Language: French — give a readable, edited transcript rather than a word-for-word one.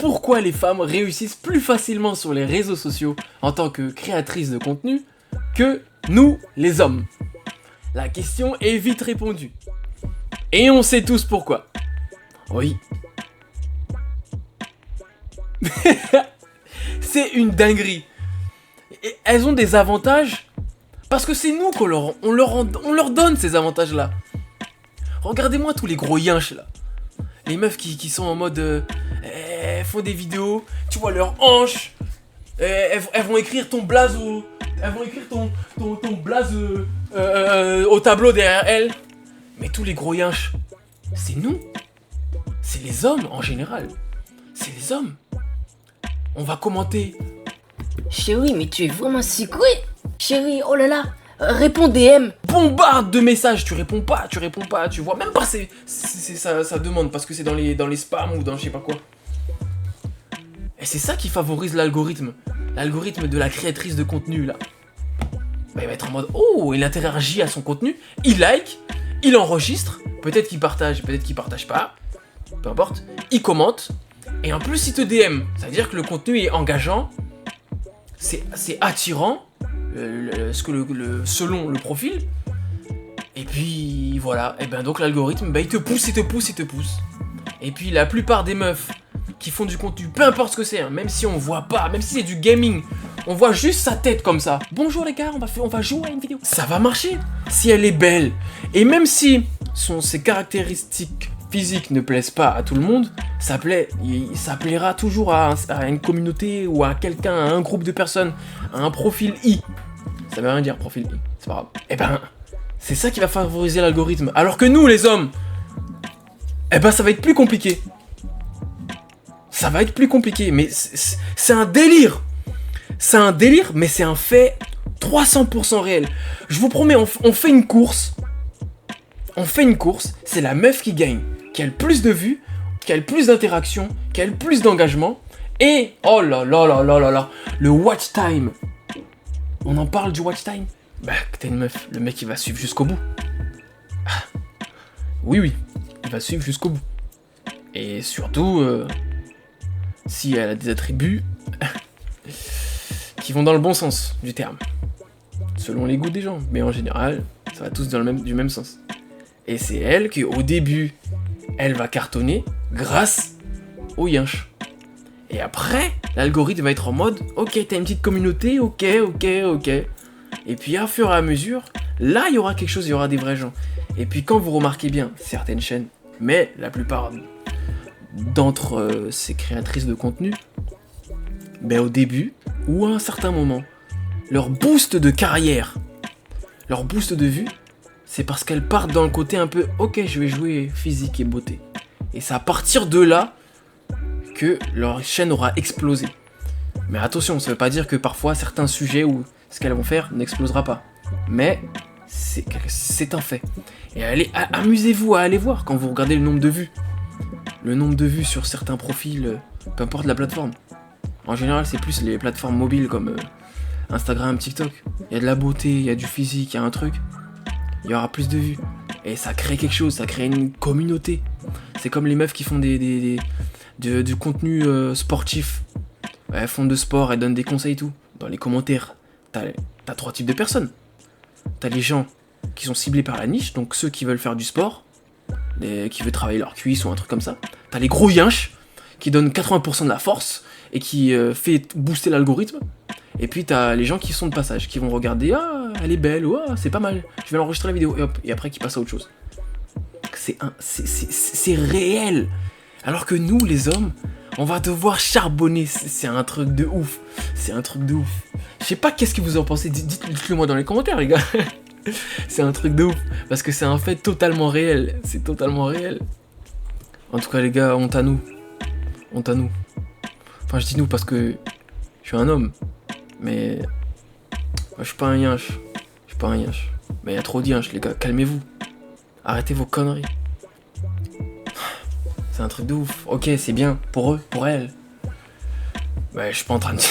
pourquoi les femmes réussissent plus facilement sur les réseaux sociaux en tant que créatrices de contenu que nous, les hommes. La question est vite répondue. Et on sait tous pourquoi. Oui. C'est une dinguerie. Et elles ont des avantages parce que c'est nous qu'on leur donne ces avantages-là. Regardez-moi tous les gros yinches là. Les meufs qui sont en mode... elles font des vidéos, tu vois leurs hanches. Elles vont écrire ton blaze au... Elles vont écrire ton blaze au tableau derrière elles. Mais tous les gros yinches, c'est nous. C'est les hommes en général. C'est les hommes. On va commenter. Chérie, mais tu es vraiment sucré. Chérie, oh là là, réponds DM. Bombarde de messages, tu réponds pas, tu vois même pas ça demande parce que c'est dans les spams ou dans je sais pas quoi. Et c'est ça qui favorise l'algorithme de la créatrice de contenu là. Bah, il va être en mode oh, il interagit à son contenu, il like, il enregistre, peut-être qu'il partage pas, peu importe, il commente et en plus il te DM, ça veut dire que le contenu est engageant, c'est attirant. Selon le profil. Et puis voilà, et ben donc l'algorithme, il te pousse. Et puis la plupart des meufs qui font du contenu, peu importe ce que c'est, hein, même si on voit pas, même si c'est du gaming, on voit juste sa tête comme ça. Bonjour les gars, on va jouer à une vidéo. Ça va marcher si elle est belle. Et même si ses caractéristiques physiques ne plaisent pas à tout le monde, ça plaira toujours à une communauté ou à quelqu'un, à un groupe de personnes, à un profil I. Ça veut rien dire, profil I, c'est pas grave. Et ben, c'est ça qui va favoriser l'algorithme. Alors que nous, les hommes, eh ben ça va être plus compliqué. Ça va être plus compliqué, mais c'est un délire. C'est un délire, mais c'est un fait 300% réel. Je vous promets, on fait une course. C'est la meuf qui gagne, qui a le plus de vues, qui a le plus d'interactions, qui a le plus d'engagement. Et, oh là là là là là là, le watch time. On en parle du watch time? Bah, t'es une meuf, le mec il va suivre jusqu'au bout. Ah. Oui, il va suivre jusqu'au bout. Et surtout, si elle a des attributs qui vont dans le bon sens du terme. Selon les goûts des gens, mais en général, ça va tous du même sens. Et c'est elle qui, au début, elle va cartonner grâce au yinche. Et après, l'algorithme va être en mode, ok, t'as une petite communauté, ok. Et puis, à fur et à mesure, là, il y aura quelque chose, il y aura des vrais gens. Et puis, quand vous remarquez bien, certaines chaînes, mais la plupart d'entre ces créatrices de contenu, ben au début, ou à un certain moment, leur boost de carrière, leur boost de vue, c'est parce qu'elles partent dans le côté un peu, ok, je vais jouer physique et beauté. Et c'est à partir de là que leur chaîne aura explosé. Mais attention, ça veut pas dire que parfois certains sujets ou ce qu'elles vont faire n'explosera pas. Mais c'est un fait. Et amusez-vous à aller voir quand vous regardez le nombre de vues. Le nombre de vues sur certains profils, peu importe la plateforme. En général, c'est plus les plateformes mobiles comme Instagram, TikTok. Il y a de la beauté, il y a du physique, il y a un truc. Il y aura plus de vues. Et ça crée quelque chose, ça crée une communauté. C'est comme les meufs qui font du contenu sportif. Elles font de sport, elles donnent des conseils et tout. Dans les commentaires, t'as 3 types de personnes. T'as les gens qui sont ciblés par la niche, donc ceux qui veulent faire du sport, qui veulent travailler leurs cuisses ou un truc comme ça. T'as les gros yinches qui donnent 80% de la force et qui fait booster l'algorithme. Et puis t'as les gens qui sont de passage, qui vont regarder, ah, elle est belle, ou ah, c'est pas mal, je vais l'enregistrer la vidéo, et hop, et après qui passent à autre chose. C'est réel. Alors que nous, les hommes, on va devoir charbonner, c'est un truc de ouf. Je sais pas qu'est-ce que vous en pensez, dites-le moi dans les commentaires, les gars. C'est un truc de ouf, parce que c'est un fait totalement réel, c'est totalement réel. En tout cas, les gars, honte à nous. Enfin, je dis nous parce que je suis un homme. Mais moi, je suis pas un yinche. Mais il y a trop de yinches, les gars. Calmez-vous. Arrêtez vos conneries. C'est un truc de ouf. Ok, c'est bien. Pour eux, pour elles. Ouais, je suis pas en train de dire...